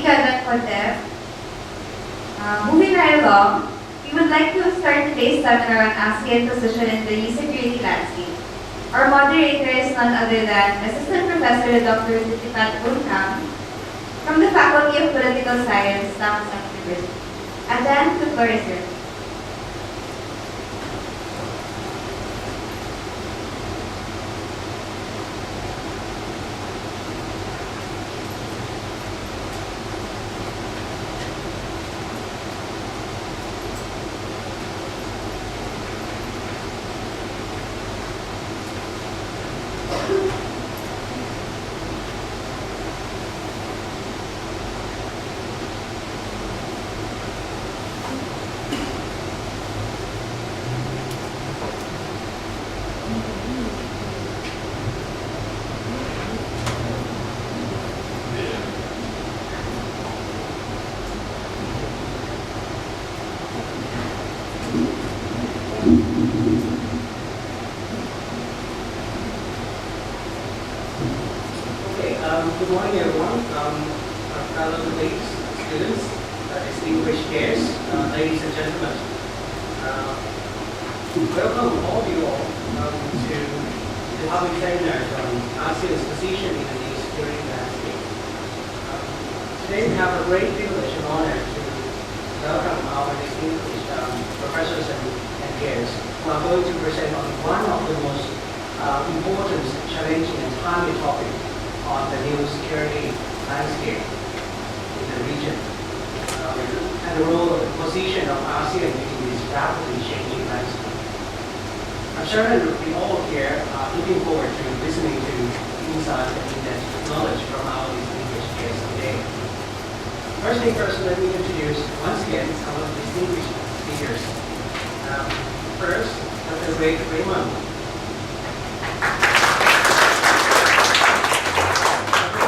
Ika Kotev. Moving right along, we would like to start today's seminar on ASEAN position in the security landscape. Our moderator is none other than Assistant Professor Dr. Hutasingh from the Faculty of Political Science, Thammasat University. Adan, the floor is yours. Good morning, everyone. Our fellow colleagues, students, distinguished guests, ladies and gentlemen. Welcome all of you all to the public seminar on ASEAN's position in the new security landscape. Today we have a great privilege and honor to welcome our distinguished professors and guests who are going to present on one of the most important, challenging, and timely topics on the new security landscape in the region, and the role of the position of ASEAN in this rapidly changing landscape. I'm sure that we all here are looking forward to listening to insights and in-depth knowledge from our distinguished guests today. First thing first, let me introduce once again our distinguished speakers. First, Dr. Raymond.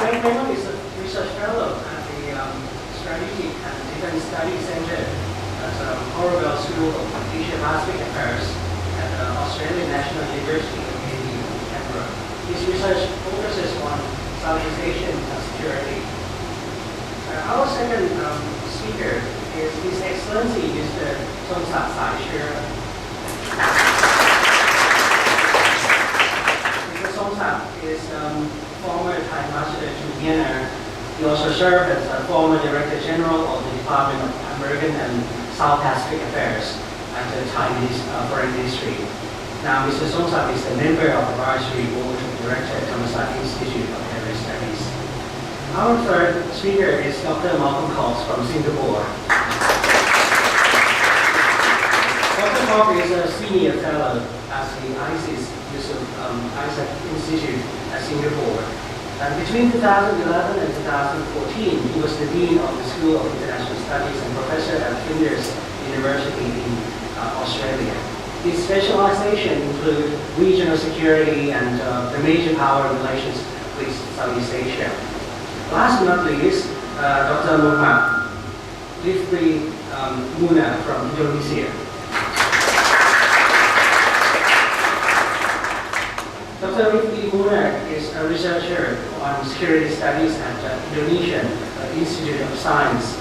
Raymond is a research fellow at the Strategic and Defense Studies Center at Parkorb School of Asia-Pacific Affairs at Australian National University in Canberra. His research focuses on Southeast Asian security. Our second speaker is His Excellency Mr. Thammasat. Mr. Thammasat is former Thai ambassador to Vienna. He also served as a former Director General of the Department of American and South Pacific Affairs at the Chinese Foreign Ministry. Now, Mr. Thammasat is a member of the Advisory Board of Director at Thammasat Institute of Area Studies. Our third speaker is Dr. Malcolm Cox from Singapore. Dr. Cox is a senior fellow at the ISAC Institute at Singapore. Between 2011 and 2014, he was the Dean of the School of International Studies and Professor at Flinders University in Australia. His specialization include regional security and the major power relations with Southeast Asia. Last but not least, Dr. Muhammad Lifli Muna from Indonesia. Dr. Lifli Muna is a researcher on security studies at Indonesian Institute of Science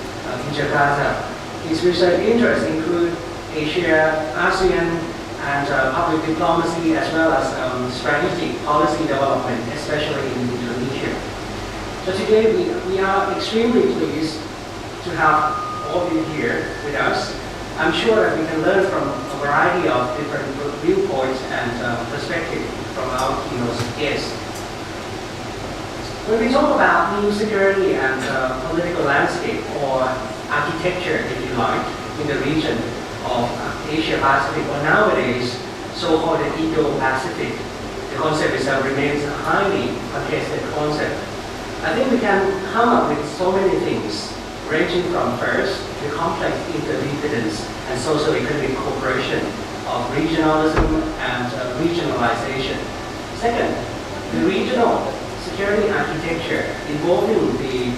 in Jakarta. His research interests include Asia, ASEAN, and public diplomacy, as well as strategic policy development, especially in Indonesia. So today we are extremely pleased to have all of you here with us. I'm sure that we can learn from a variety of different viewpoints and perspectives from our keynote guests. When we talk about new security and political landscape, or architecture, if you like, in the region of Asia-Pacific, or nowadays so-called the Indo-Pacific, the concept itself remains a highly contested concept. I think we can come up with so many things, ranging from first, the complex interdependence and socio-economic cooperation of regionalism and regionalization. Second, the regional security architecture involving the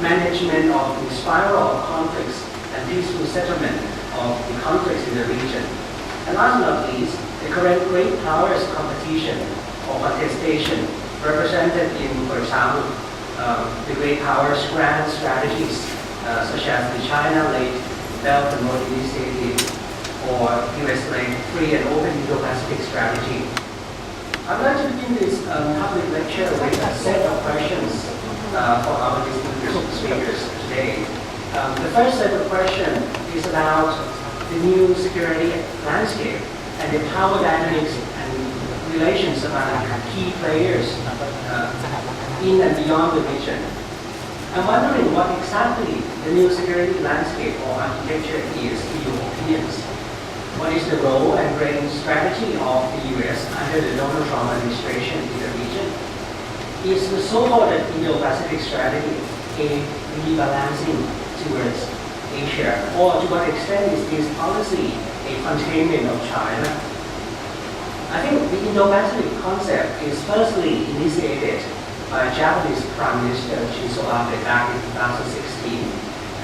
management of the spiral of conflicts and peaceful settlement of the conflicts in the region. And last but not least, the current great powers competition or contestation represented in, for example, the great powers' grand strategies, such as the China-led Belt and Road Initiative or US-led Free and Open Indo-Pacific strategy. I'd like to begin this public lecture with a set of questions for our distinguished speakers today. The first set of questions is about the new security landscape and the power dynamics and relations among key players in and beyond the region. I'm wondering what exactly the new security landscape or architecture is in your opinions. What is the role and grand strategy of the US under the Donald Trump administration in the region? Is the so-called Indo-Pacific strategy a rebalancing towards Asia, or to what extent is this policy a containment of China? I think the Indo-Pacific concept is firstly initiated by Japanese Prime Minister Shinzo Abe back in 2016,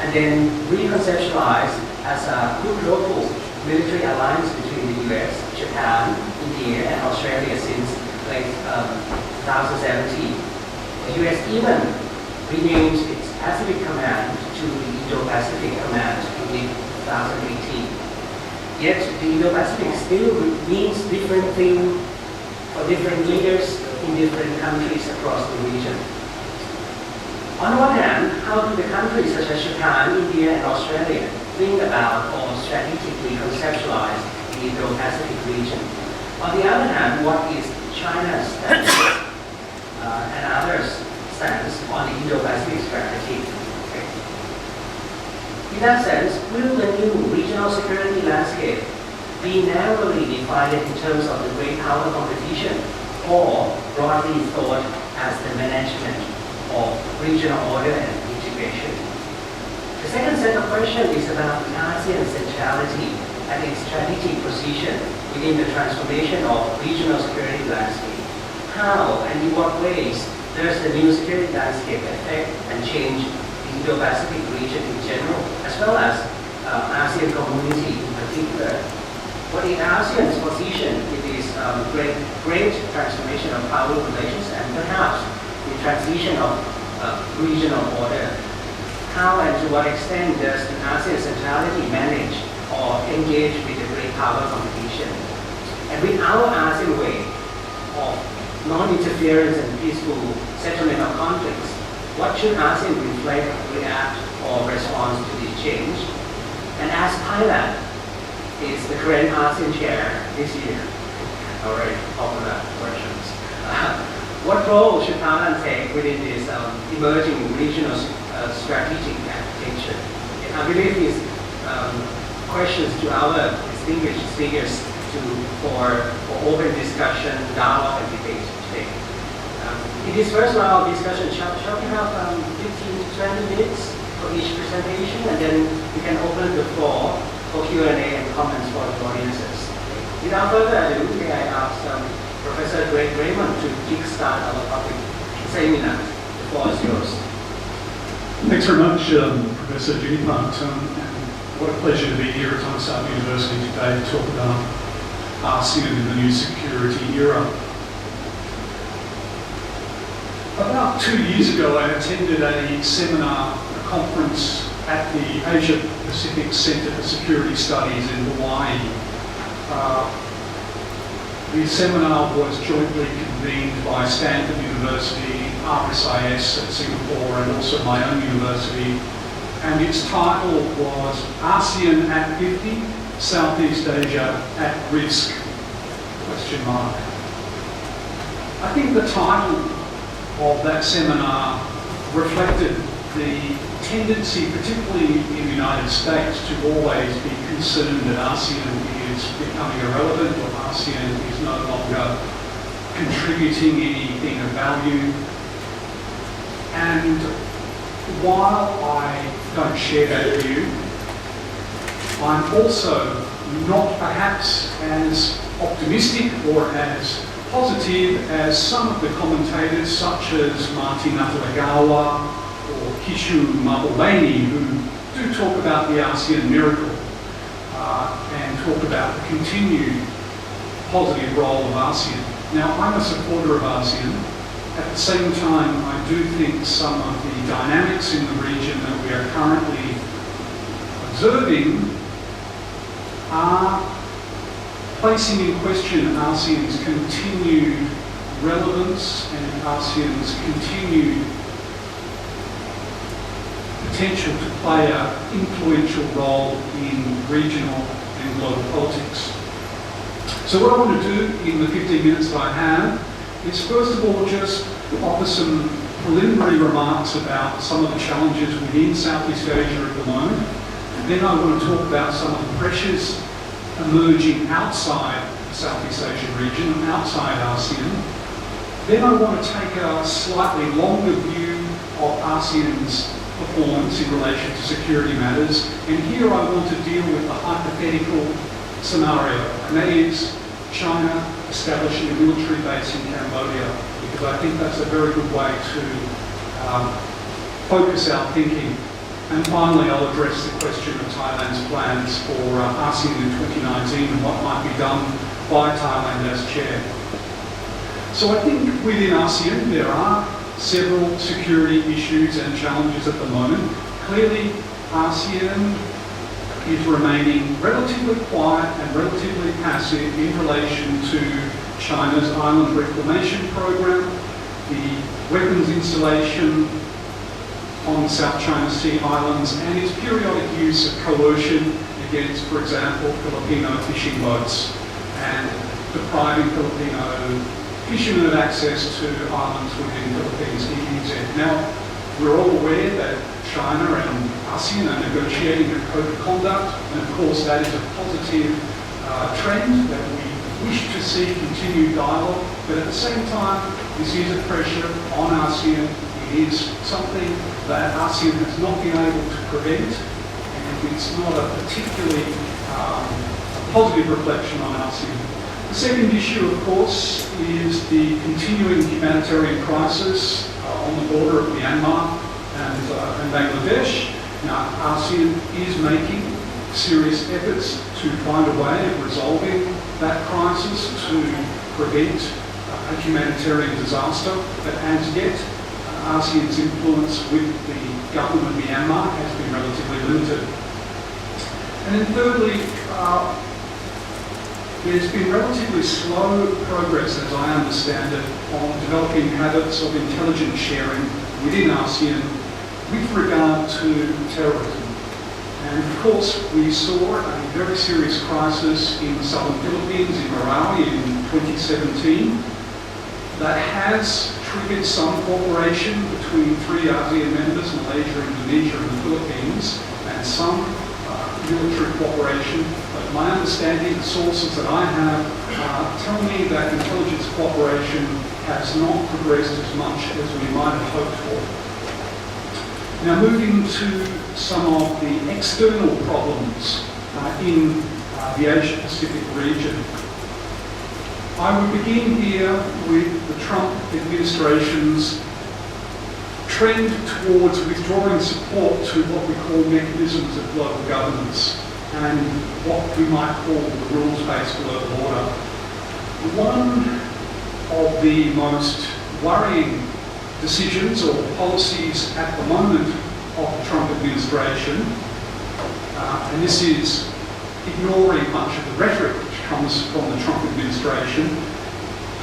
and then reconceptualized as a good local military alliance between the US, Japan, India, and Australia since late 2017. The US even renamed its Pacific Command to the Indo-Pacific Command in 2018. Yet the Indo-Pacific still means different things for different leaders in different countries across the region. On the one hand, how do the countries such as Japan, India, and Australia think about or strategically conceptualize the Indo-Pacific region? On the other hand, what is China's stance and others' stance on the Indo-Pacific strategy? Okay. In that sense, will the new regional security landscape be narrowly divided in terms of the great power competition, or broadly thought as the management of regional order and integration? The second set of questions is about the ASEAN centrality and its strategic position within the transformation of regional security landscape. How and in what ways does the new security landscape affect and change the Indo-Pacific region in general, as well as ASEAN community in particular? What is ASEAN's position in this great transformation of power relations and perhaps the transition of regional order? How and to what extent does the ASEAN centrality manage or engage with the great power competition? And with our ASEAN way of non-interference and peaceful settlement of conflicts, what should ASEAN reflect, react, or respond to this change? And as Thailand is the current ASEAN chair this year, very popular questions. What role should Thailand take within this emerging regional strategic architecture? And I believe these questions to our distinguished speakers for open discussion, dialogue, and debate today. In this first round of discussion, shall we have 15 to 20 minutes for each presentation, and then we can open the floor for Q&A and comments for the audiences. Without further ado, may I ask Professor Greg Raymond to kickstart our public seminar. The floor is yours. Thanks very much, Professor Junipart. What a pleasure to be here at Thammasat University today to talk about ASEAN in the new security era. About 2 years ago, I attended a seminar, a conference at the Asia Pacific Center for Security Studies in Hawaii. The seminar was jointly convened by Stanford University, RSIS at Singapore, and also my own university. And its title was ASEAN at 50, Southeast Asia at Risk? ? I think the title of that seminar reflected the tendency, particularly in the United States, to always be concerned that ASEAN is becoming irrelevant, or ASEAN is no longer contributing anything of value. And while I don't share that view, I'm also not perhaps as optimistic or as positive as some of the commentators, such as Martin Natalegawa or Kishu Mahbubani, who do talk about the ASEAN miracle and talk about the continued positive role of ASEAN. Now, I'm a supporter of ASEAN, At the same time, I do think some of the dynamics in the region that we are currently observing are placing in question ASEAN's continued relevance and ASEAN's continued potential to play an influential role in regional and global politics. So what I want to do in the 15 minutes that I have is first of all just offer some preliminary remarks about some of the challenges within Southeast Asia at the moment. And then I want to talk about some of the pressures emerging outside the Southeast Asian region, outside ASEAN. Then I want to take a slightly longer view of ASEAN's performance in relation to security matters. And here I want to deal with the hypothetical scenario, and that is China establishing a military base in Cambodia, because I think that's a very good way to focus our thinking. And finally, I'll address the question of Thailand's plans for ASEAN in 2019 and what might be done by Thailand as chair. So I think within ASEAN there are several security issues and challenges at the moment. Clearly, ASEAN is remaining relatively quiet and relatively passive in relation to China's island reclamation program, the weapons installation on the South China Sea islands, and its periodic use of coercion against, for example, Filipino fishing boats and depriving Filipino fishermen of access to islands within Philippines EEZ. Now, we're all aware that China and ASEAN are negotiating a code of conduct, and of course that is a positive trend that we wish to see continued dialogue, but at the same time this is a pressure on ASEAN. It is something that ASEAN has not been able to prevent, and it's not a particularly positive reflection on ASEAN. The second issue, of course, is the continuing humanitarian crisis on the border of Myanmar and Bangladesh. Now, ASEAN is making serious efforts to find a way of resolving that crisis to prevent a humanitarian disaster, but as yet, ASEAN's influence with the government of Myanmar has been relatively limited. And then thirdly, there's been relatively slow progress, as I understand it, on developing habits of intelligence sharing within ASEAN with regard to terrorism. And of course, we saw a very serious crisis in the southern Philippines, in Marawi in 2017, that has triggered some cooperation between three ASEAN members, Malaysia, Indonesia and the Philippines, and some military cooperation. But my understanding, the sources that I have tell me that intelligence cooperation has not progressed as much as we might have hoped for. Now, moving to some of the external problems in the Asia-Pacific region. I would begin here with the Trump administration's trend towards withdrawing support to what we call mechanisms of global governance and what we might call the rules-based global order. One of the most worrying decisions or policies at the moment of the Trump administration, and this is ignoring much of the rhetoric which comes from the Trump administration.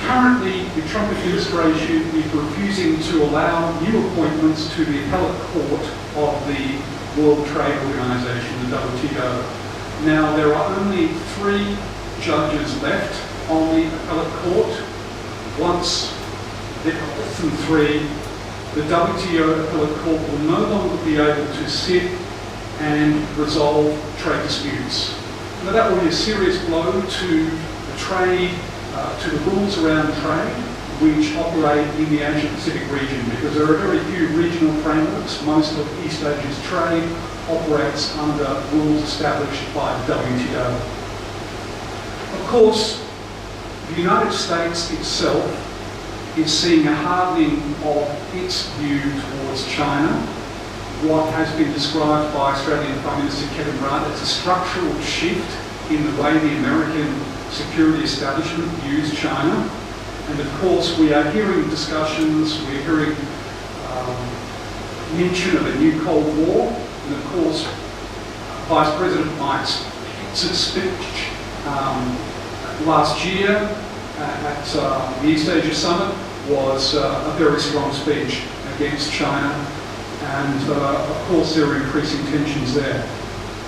Currently, the Trump administration is refusing to allow new appointments to the appellate court of the World Trade Organization, the WTO. Now, there are only 3 judges left on the appellate court. Once there are less than 3, the WTO appellate court will no longer be able to sit and resolve trade disputes. Now, that will be a serious blow to the trade, to the rules around trade which operate in the Asia-Pacific region, because there are very few regional frameworks. Most of East Asia's trade operates under rules established by the WTO. Of course, the United States itself is seeing a hardening of its view towards China, what has been described by Australian Prime Minister Kevin Rudd as a structural shift in the way the American security establishment views China. And of course, we are hearing discussions, we're hearing mention of a new Cold War, and of course, Vice President Mike Pence's speech last year at the East Asia Summit was a very strong speech against China, and of course there are increasing tensions there.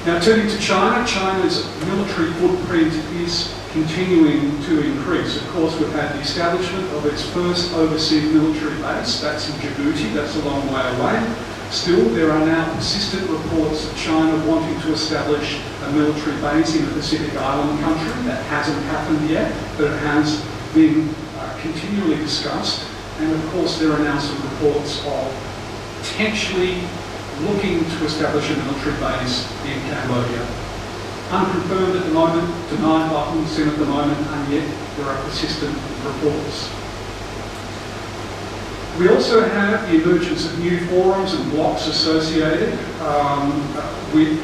Now turning to China, China's military footprint is continuing to increase. Of course, we've had the establishment of its first overseas military base, that's in Djibouti, that's a long way away. Still, there are now persistent reports of China wanting to establish a military base in a Pacific Island country. That hasn't happened yet, but it has been continually discussed. And of course, there are now some reports of potentially looking to establish a military base in Cambodia. Unconfirmed at the moment, denied by Hun Sen at the moment, and yet there are persistent reports. We also have the emergence of new forums and blocs associated with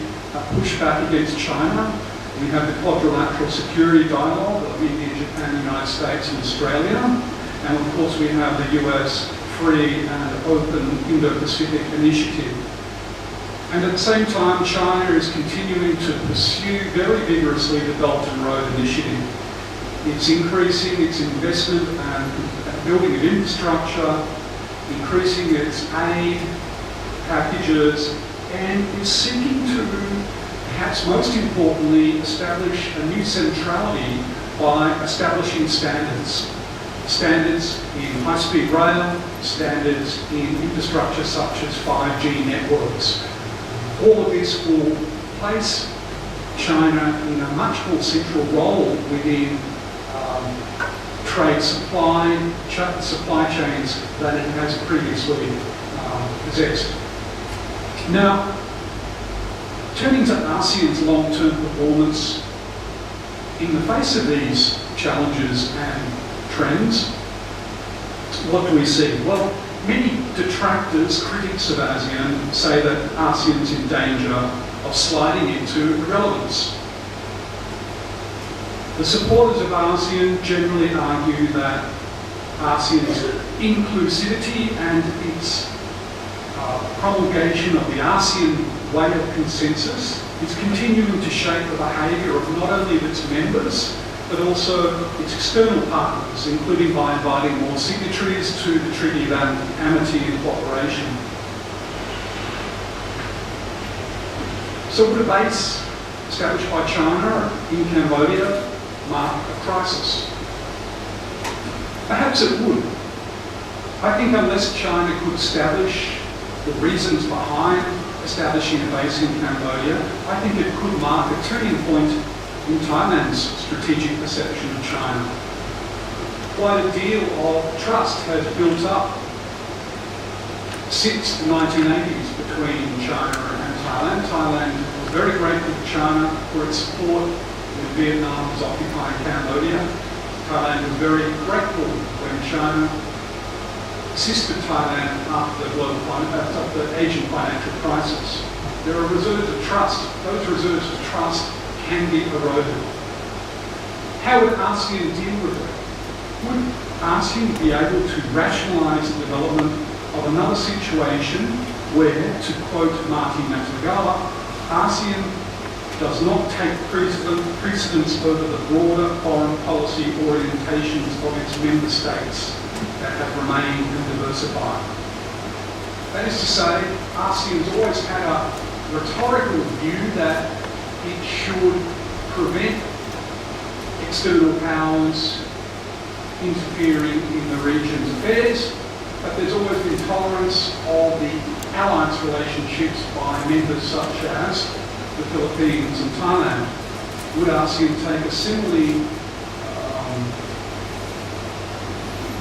pushback against China. We have the quadrilateral security dialogue of India, Japan, the United States and Australia. And of course we have the US Free and Open Indo-Pacific Initiative. And at the same time, China is continuing to pursue very vigorously the Belt and Road Initiative. It's increasing its investment and building of infrastructure, increasing its aid packages, and is seeking to, perhaps most importantly, establish a new centrality by establishing standards. Standards in high-speed rail, standards in infrastructure such as 5G networks. All of this will place China in a much more central role within trade supply chains than it has previously possessed. Now, turning to ASEAN's long-term performance, in the face of these challenges and trends, what do we see? Well, many detractors, critics of ASEAN, say that ASEAN's in danger of sliding into irrelevance. The supporters of ASEAN generally argue that ASEAN's inclusivity and its promulgation of the ASEAN way of consensus is continuing to shape the behaviour of not only of its members, but also its external partners, including by inviting more signatories to the Treaty of Amity and Cooperation. So would a base established by China in Cambodia mark a crisis? Perhaps it would. I think unless China could establish the reasons behind establishing a base in Cambodia, I think it could mark a turning point in Thailand's strategic perception of China. Quite a deal of trust has built up since the 1980s between China and Thailand. Thailand was very grateful to China for its support when Vietnam was occupying Cambodia. Thailand was very grateful when China assisted Thailand after the Asian financial crisis. There are reserves of trust. Those reserves of trust can be eroded. How would ASEAN deal with it? Would ASEAN be able to rationalise the development of another situation where, to quote Marty Matagawa, ASEAN does not take precedence over the broader foreign policy orientations of its member states that have remained and diversified? That is to say, ASEAN's always had a rhetorical view that it should prevent external powers interfering in the region's affairs, but there's always been tolerance of the alliance relationships by members such as the Philippines and Thailand. Would ASEAN take a similarly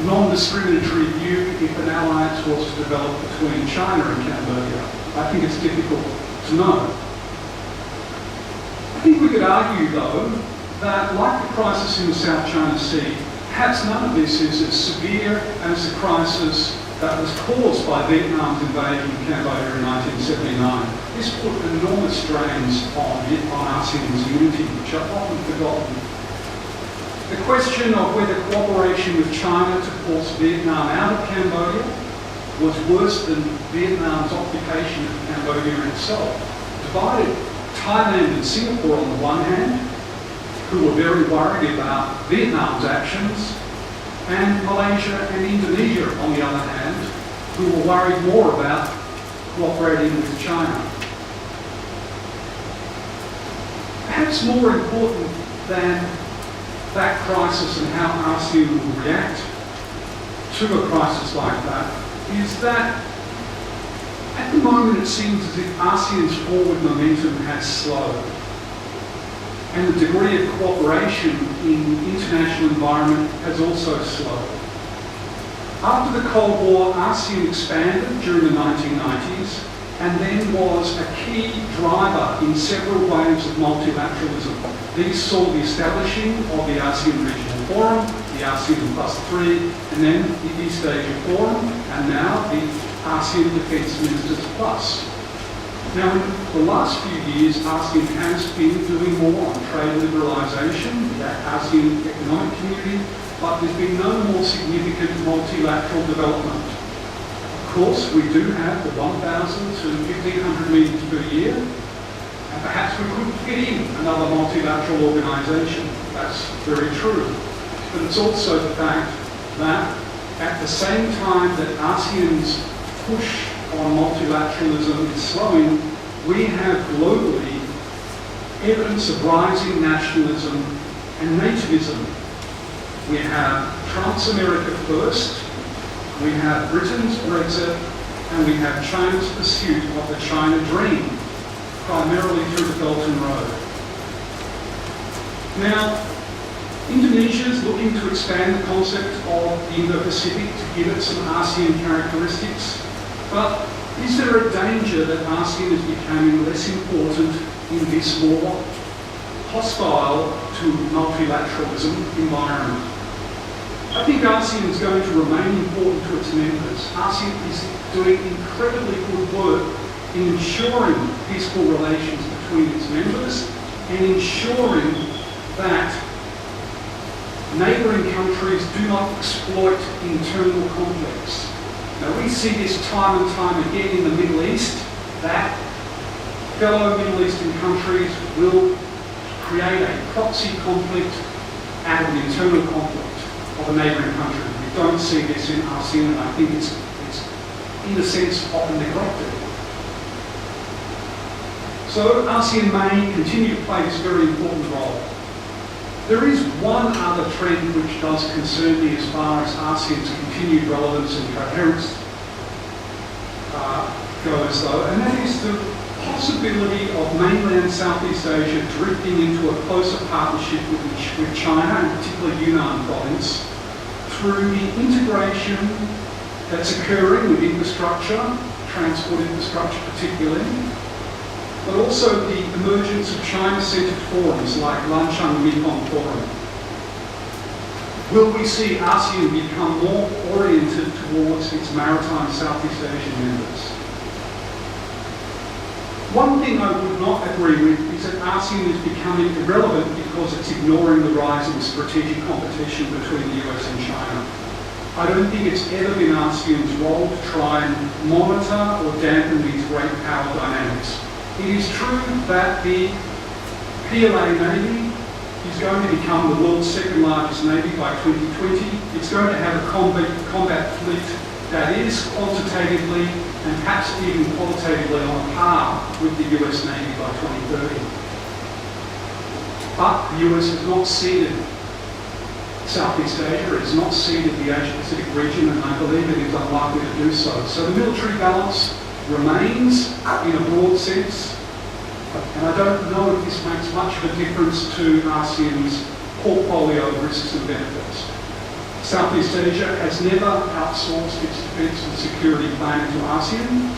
non-discriminatory view if an alliance was to develop between China and Cambodia? I think it's difficult to know. I think we could argue, though, that like the crisis in the South China Sea, perhaps none of this is as severe as the crisis that was caused by Vietnam's invasion of Cambodia in 1979. This put enormous strains on ASEAN's unity, which are often forgotten. The question of whether cooperation with China to force Vietnam out of Cambodia was worse than Vietnam's occupation of Cambodia itself divided Thailand and Singapore on the one hand, who were very worried about Vietnam's actions, and Malaysia and Indonesia on the other hand, who were worried more about cooperating with China. Perhaps more important than that crisis and how ASEAN will react to a crisis like that is that at the moment it seems as if ASEAN's forward momentum has slowed, and the degree of cooperation in the international environment has also slowed. After the Cold War, ASEAN expanded during the 1990s and then was a key driver in several waves of multilateralism. These saw the establishing of the ASEAN Regional Forum, the ASEAN Plus 3, and then the East Asia Forum, and now the ASEAN Defence Ministers Plus. Now, in the last few years, ASEAN has been doing more on trade liberalisation, the ASEAN Economic Community, but there's been no more significant multilateral development. Of course, we do have the 1,000 to 1,500 meetings per year, and perhaps we could fit in another multilateral organisation. That's very true. But it's also the fact that at the same time that ASEAN's push on multilateralism is slowing, we have globally evidence of rising nationalism and nativism. We have Trump's America First, we have Britain's Brexit, and we have China's pursuit of the China Dream, primarily through the Belt and Road. Now, Indonesia is looking to expand the concept of the Indo-Pacific to give it some ASEAN characteristics, but is there a danger that ASEAN is becoming less important in this more hostile to multilateralism environment? I think ASEAN is going to remain important to its members. ASEAN is doing incredibly good work in ensuring peaceful relations between its members and ensuring that neighbouring countries do not exploit internal conflicts. Now, we see this time and time again in the Middle East, that fellow Middle Eastern countries will create a proxy conflict out of an internal conflict of a neighbouring country. We don't see this in ASEAN, and I think it's in a sense often neglected. So ASEAN may continue to play this very important role. There is one other trend which does concern me as far as ASEAN's continued relevance and coherence goes, though, and that is the possibility of mainland Southeast Asia drifting into a closer partnership with China, and particularly Yunnan province, through the integration that's occurring with infrastructure, transport infrastructure particularly, but also the emergence of China-centred forums like Lanchang Mekong Forum. Will we see ASEAN become more oriented towards its maritime Southeast Asian members? One thing I would not agree with is that ASEAN is becoming irrelevant because it's ignoring the rising strategic competition between the US and China. I don't think it's ever been ASEAN's role to try and monitor or dampen these great power dynamics. It is true that the PLA Navy is going to become the world's second largest Navy by 2020. It's going to have a combat fleet that is quantitatively and perhaps even qualitatively on a par with the US Navy by 2030. But the US has not ceded Southeast Asia, it has not ceded the Asia-Pacific region, and I believe it is unlikely to do so. So the military balance remains in a broad sense, and I don't know if this makes much of a difference to ASEAN's portfolio of risks and benefits. Southeast Asia has never outsourced its defence and security planning to ASEAN.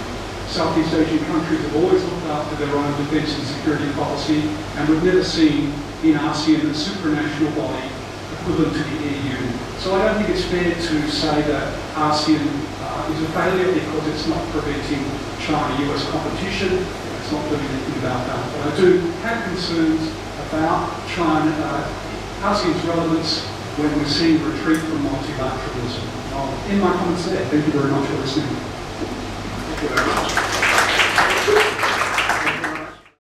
Southeast Asian countries have always looked after their own defence and security policy, and we've never seen in ASEAN a supranational body equivalent to the EU. So I don't think it's fair to say that ASEAN is a failure because it's not preventing China-US competition. It's not doing anything about that. But I do have concerns about ASEAN's relevance when we're seeing retreat from multilateralism. I'll end my comments there. Thank you very much for listening. Thank you very much.